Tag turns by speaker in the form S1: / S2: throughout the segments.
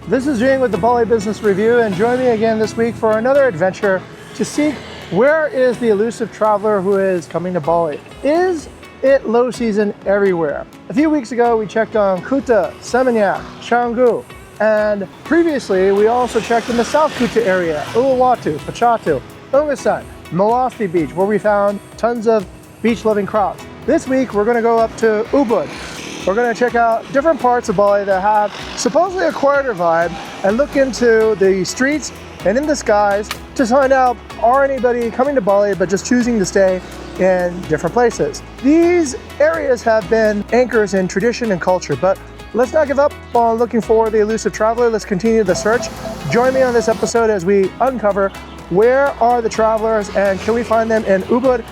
S1: This is Jalan with the Bali Business Review, and join me again this week for another adventure to seek where is the elusive traveler who is coming to Bali. Is it low season everywhere? A few weeks ago we checked on Kuta, Seminyak, Canggu, and previously we also checked in the South Kuta area, Uluwatu, Pachatu, Ungasan, Melasti Beach, where we found tons of beach-loving crowds. This week we're going to go up to Ubud. We're going to check out different parts of Bali that have supposedly a quieter vibe and look into the streets and in the skies to find out, are anybody coming to Bali but just choosing to stay in different places. These areas have been anchors in tradition and culture, but let's not give up on looking for the elusive traveler. Let's continue the search. Join me on this episode as we uncover where are the travelers and can we find them in Ubud.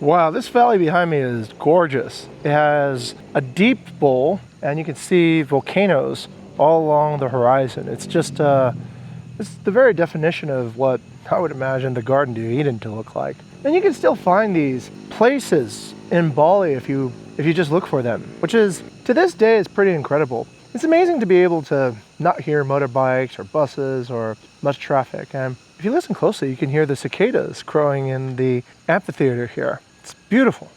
S1: Wow, this valley behind me is gorgeous. It has a deep bowl and you can see volcanoes all along the horizon. It's just it's the very definition of what I would imagine the Garden of Eden to look like. And you can still find these places in Bali if you just look for them, which is to this day is pretty incredible. It's amazing to be able to not hear motorbikes or buses or much traffic. And if you listen closely, you can hear the cicadas crowing in the amphitheater here. It's beautiful.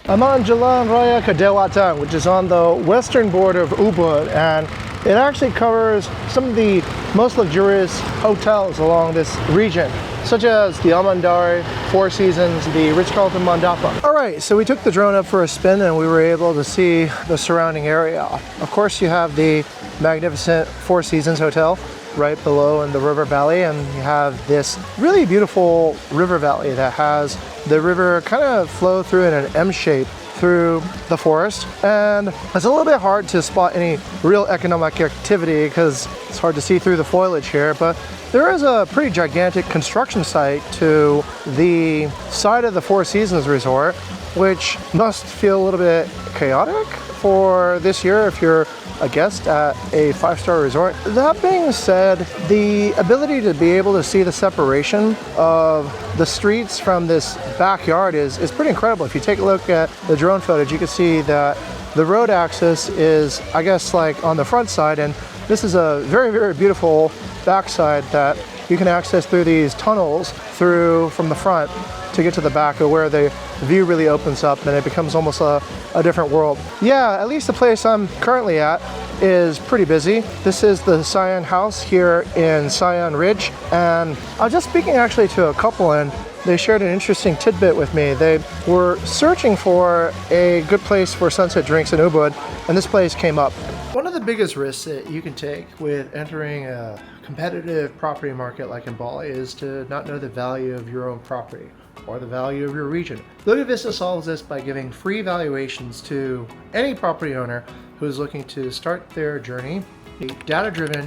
S1: I'm on Jalan Raya Kedewatan, which is on the western border of Ubud, and it actually covers some of the most luxurious hotels along this region, such as the Amandare, Four Seasons, the Ritz-Carlton Mandapa. All right, so we took the drone up for a spin and we were able to see the surrounding area. Of course, you have the magnificent Four Seasons Hotel right below in the river valley, and you have this really beautiful river valley that has the river kind of flow through in an M shape through the forest, and it's a little bit hard to spot any real economic activity because it's hard to see through the foliage here, but there is a pretty gigantic construction site to the side of the Four Seasons Resort, which must feel a little bit chaotic for this year if you're a guest at a five-star resort. That being said, the ability to be able to see the separation of the streets from this backyard is pretty incredible. If you take a look at the drone footage, you can see that the road access is, I guess, like on the front side, and this is a very, very beautiful backside that you can access through these tunnels through from the front to get to the back of where the view really opens up and it becomes almost a different world. Yeah, at least the place I'm currently at is pretty busy. This is the Sayan House here in Sayan Ridge, and I was just speaking actually to a couple and they shared an interesting tidbit with me. They were searching for a good place for sunset drinks in Ubud, and this place came up. One of the biggest risks that you can take with entering a competitive property market like in Bali is to not know the value of your own property or the value of your region. Bukit Vista solves this by giving free valuations to any property owner who is looking to start their journey, a data-driven,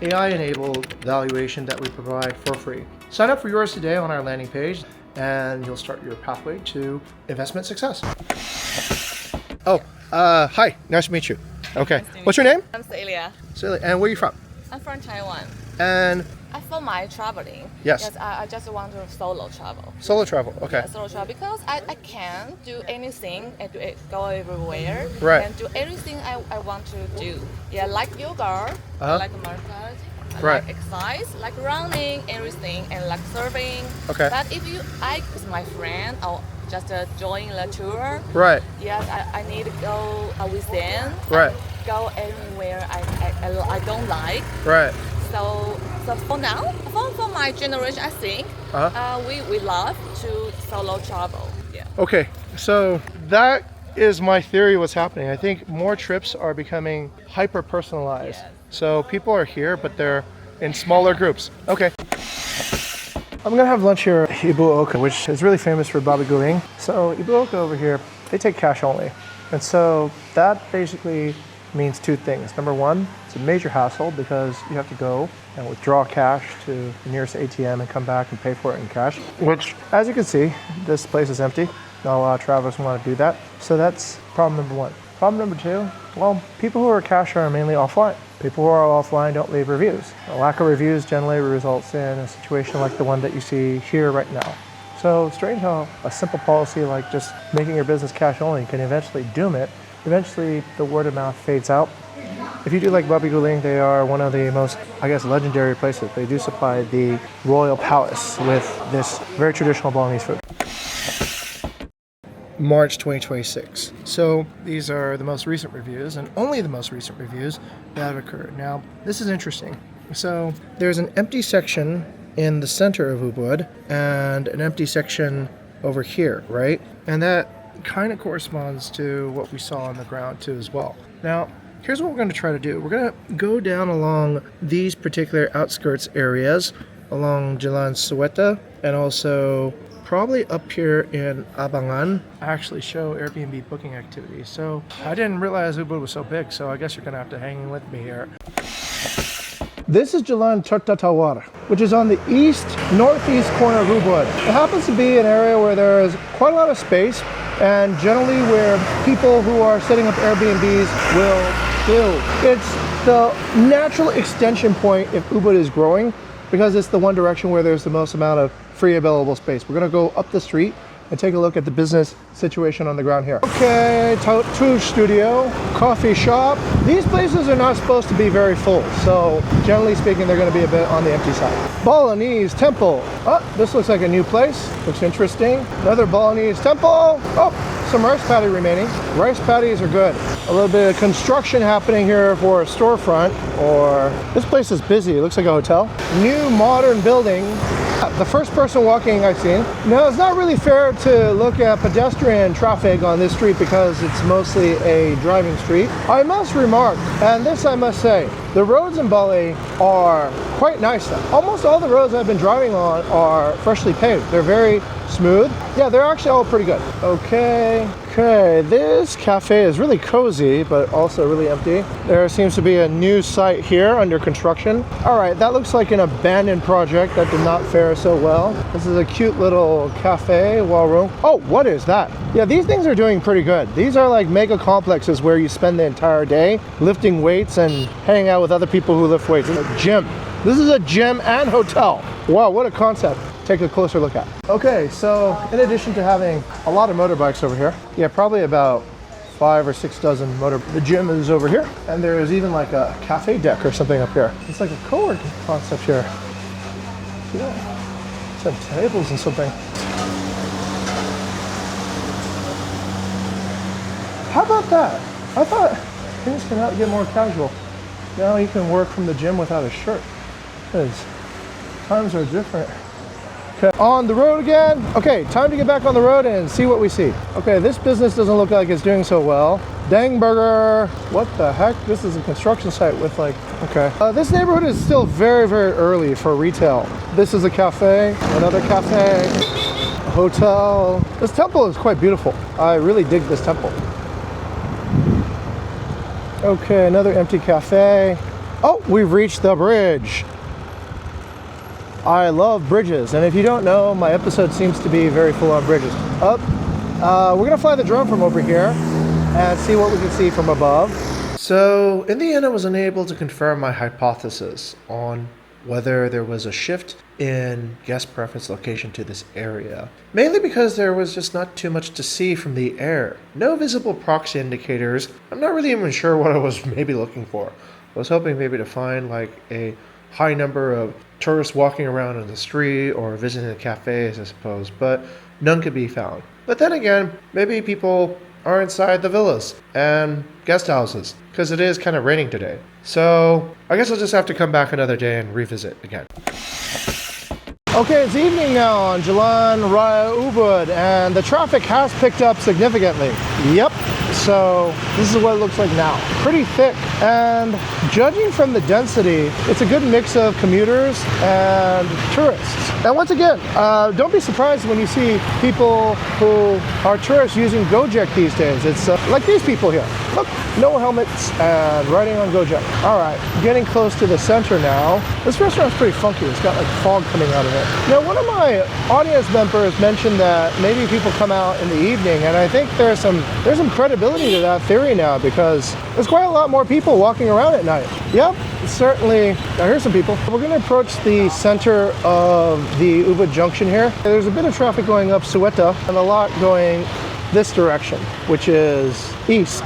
S1: AI-enabled valuation that we provide for free. Sign up for yours today on our landing page and you'll start your pathway to investment success. Oh, hi, nice to meet you. Okay,
S2: Nice
S1: what's your name?
S2: I'm Celia.
S1: Celia, and where are you from?
S2: I'm from Taiwan.
S1: And
S2: For my traveling,
S1: Yes.
S2: I just want to solo travel.
S1: solo travel, okay.
S2: Yeah, solo travel because I can do anything and go everywhere.
S1: Right.
S2: And do everything I want to do. Yeah, like yoga,
S1: Uh-huh.
S2: like massage,
S1: Right.
S2: like exercise, like running, everything, and like surfing.
S1: Okay.
S2: But if I with my friend, I'll just join the tour.
S1: Right,
S2: Yes, I need to go with them.
S1: Right.
S2: Go anywhere I don't like.
S1: right.
S2: So for now, for my generation, I think we love to solo travel. Yeah.
S1: Okay, so that is my theory what's happening. I think more trips are becoming hyper-personalized.
S2: Yes.
S1: So people are here, but they're in smaller groups. Okay. I'm gonna have lunch here at Ibu Oka, which is really famous for babi goreng. So Ibu Oka over here, they take cash only. And so that basically means two things. Number one, it's a major hassle because you have to go and withdraw cash to the nearest ATM and come back and pay for it in cash, which, as you can see, this place is empty. Not a lot of travelers want to do that. So that's problem number one. Problem number 2, well, people who are cash are mainly offline. People who are offline don't leave reviews. A lack of reviews generally results in a situation like the one that you see here right now. So strange how a simple policy like just making your business cash only can eventually doom it. Eventually the word of mouth fades out. If you do like Babi Guling, they are one of the most, I guess, legendary places. They do supply the royal palace with this very traditional Balinese food. March 2026. So these are the most recent reviews, and only the most recent reviews that have occurred. Now, this is interesting. So there's an empty section in the center of Ubud and an empty section over here, right? And that kind of corresponds to what we saw on the ground too as well. Now, here's what we're going to try to do. We're going to go down along these particular outskirts areas, along Jalan Sueta, and also probably up here in Abangan. I actually show Airbnb booking activity. So I didn't realize Ubud was so big, so I guess you're going to have to hang with me here. This is Jalan Tawar, which is on the northeast corner of Ubud. It happens to be an area where there is quite a lot of space, and generally where people who are setting up Airbnbs will build. It's the natural extension point if Ubud is growing, because it's the one direction where there's the most amount of free available space. We're going to go up the street and take a look at the business situation on the ground here. Okay, Tattoo Studio, coffee shop. These places are not supposed to be very full, so generally speaking, they're going to be a bit on the empty side. Balinese temple. Oh, this looks like a new place. Looks interesting. Another Balinese temple. Oh, some rice patty remaining. Rice patties are good. A little bit of construction happening here for a storefront, or this place is busy. It looks like a hotel. New modern building. The first person walking I've seen. Now, it's not really fair to look at pedestrian traffic on this street because it's mostly a driving street. I must remark, and this I must say, the roads in Bali are quite nice. Almost all the roads I've been driving on are freshly paved. They're very smooth. Yeah, they're actually all pretty good. Okay, this cafe is really cozy, but also really empty. There seems to be a new site here under construction. All right, that looks like an abandoned project that did not fare so well. This is a cute little cafe, wall room. Oh, what is that? Yeah, these things are doing pretty good. These are like mega complexes where you spend the entire day lifting weights and hanging out with other people who lift weights. It's a gym. This is a gym and hotel. Wow, what a concept. Take a closer look at. Okay, so in addition to having a lot of motorbikes over here, yeah, probably about 5 or 6 dozen the gym is over here, and there is even like a cafe deck or something up here. It's like a co-working concept here. See that? Some tables and something. How about that? I thought things can get more casual. Now you can work from the gym without a shirt, because times are different. Okay, on the road again. Okay, time to get back on the road and see what we see. Okay, this business doesn't look like it's doing so well. Dang Burger. What the heck? This is a construction site with like, okay. This neighborhood is still very, very early for retail. This is a cafe, another cafe, a hotel. This temple is quite beautiful. I really dig this temple. Okay, another empty cafe. Oh, we've reached the bridge. I love bridges, and if you don't know, my episode seems to be very full on bridges. We're gonna fly the drone from over here and see what we can see from above. So in the end, I was unable to confirm my hypothesis on whether there was a shift in guest preference location to this area, mainly because there was just not too much to see from the air. No visible proxy indicators. I'm not really even sure what I was maybe looking for. I was hoping maybe to find like a high number of tourists walking around in the street or visiting the cafes, I suppose, but none could be found. But then again, maybe people are inside the villas and guest houses, because it is kind of raining today. So I guess I'll just have to come back another day and revisit again. Okay, it's evening now on Jalan, Raya, Ubud, and the traffic has picked up significantly. Yep, so this is what it looks like now. Pretty thick, and judging from the density, it's a good mix of commuters and tourists. And once again, don't be surprised when you see people who are tourists using Gojek these days. It's like these people here. Look. no helmets, and riding on Gojek. All right, getting close to the center now. This restaurant's pretty funky. It's got like fog coming out of it. Now, one of my audience members mentioned that maybe people come out in the evening, and I think there's some credibility to that theory now, because there's quite a lot more people walking around at night. Yep, certainly. I hear some people. We're going to approach the center of the Ubud Junction here. There's a bit of traffic going up Sueta and a lot going this direction, which is east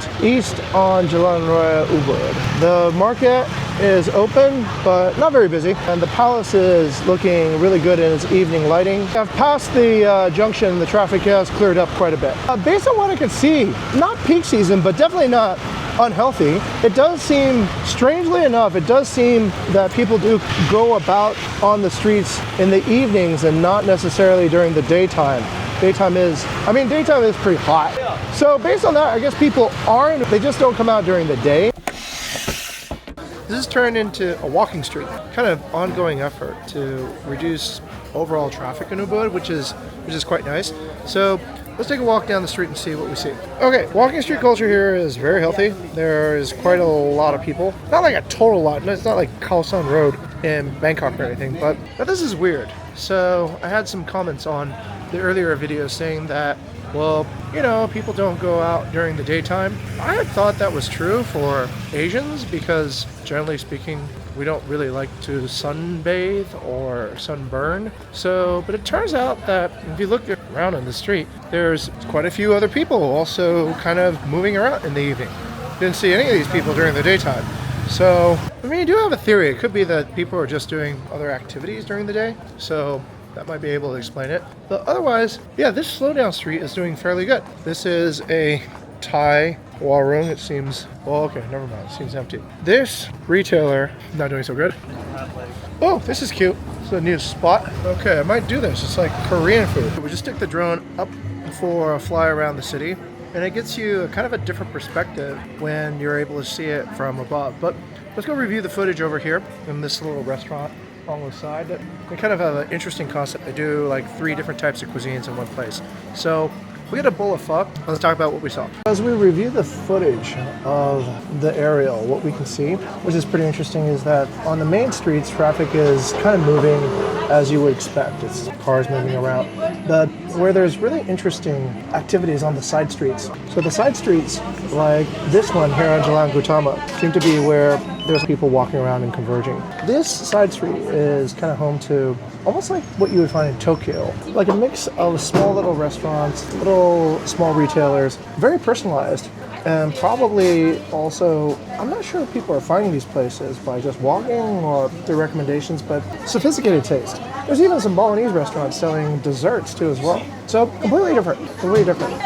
S1: on Jalan Raya Ubud. The market is open, but not very busy, and the palace is looking really good in its evening lighting. I've passed the junction. The traffic has cleared up quite a bit. Based on what I can see, not peak season, but definitely not unhealthy. It does seem, strangely enough, it does seem that people do go about on the streets in the evenings and not necessarily during the daytime. Daytime is pretty hot. So based on that, I guess people aren't, they just don't come out during the day. This has turned into a walking street, kind of ongoing effort to reduce overall traffic in Ubud, which is quite nice. So let's take a walk down the street and see what we see. Okay, walking street culture here is very healthy. There's quite a lot of people. Not like a total lot. It's not like Khao San Road in Bangkok or anything, but this is weird. So I had some comments on the earlier video saying that, well, you know, people don't go out during the daytime. I had thought that was true for Asians because, generally speaking, we don't really like to sunbathe or sunburn. So, but it turns out that if you look around on the street, there's quite a few other people also kind of moving around in the evening. Didn't see any of these people during the daytime. So, I mean, you do have a theory. It could be that people are just doing other activities during the day. So that might be able to explain it. But otherwise, yeah, this slowdown street is doing fairly good. This is a Thai warung. It seems, well, okay, never mind. It seems empty. This retailer, not doing so good. Oh, this is cute. It's a new spot. Okay, I might do this. It's like Korean food. We just stick the drone up for a fly around the city, and it gets you kind of a different perspective when you're able to see it from above. But let's go review the footage over here in this little restaurant on the side. They kind of have an interesting concept. They do like 3 different types of cuisines in one place. So we got a bowl of pho. Let's talk about what we saw. As we review the footage of the aerial, what we can see, which is pretty interesting, is that on the main streets, traffic is kind of moving as you would expect. It's cars moving around. But where there's really interesting activities on the side streets. So the side streets, like this one here on Jalan Gautama, seem to be where there's people walking around and converging. This side street is kind of home to almost like what you would find in Tokyo, like a mix of small little restaurants, little small retailers, very personalized, and probably also, I'm not sure if people are finding these places by just walking or through recommendations, but sophisticated taste. There's even some Balinese restaurants selling desserts too as well. So completely different.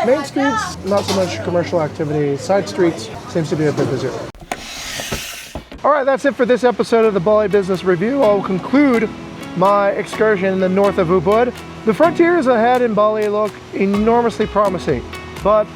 S1: Main streets, not so much commercial activity. Side streets seems to be a bit busier. All right, that's it for this episode of the Bali Business Review. I'll conclude my excursion in the north of Ubud. The frontiers ahead in Bali look enormously promising, but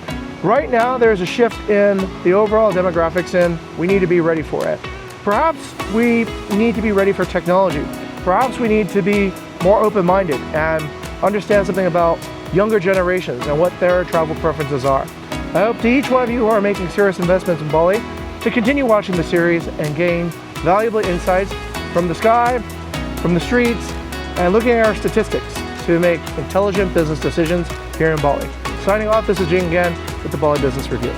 S1: right now there's a shift in the overall demographics and we need to be ready for it. Perhaps we need to be ready for technology. Perhaps we need to be more open-minded and understand something about younger generations and what their travel preferences are. I hope to each one of you who are making serious investments in Bali to continue watching the series and gain valuable insights from the sky, from the streets, and looking at our statistics to make intelligent business decisions here in Bali. Signing off, this is Jing again with the Bali Business Review.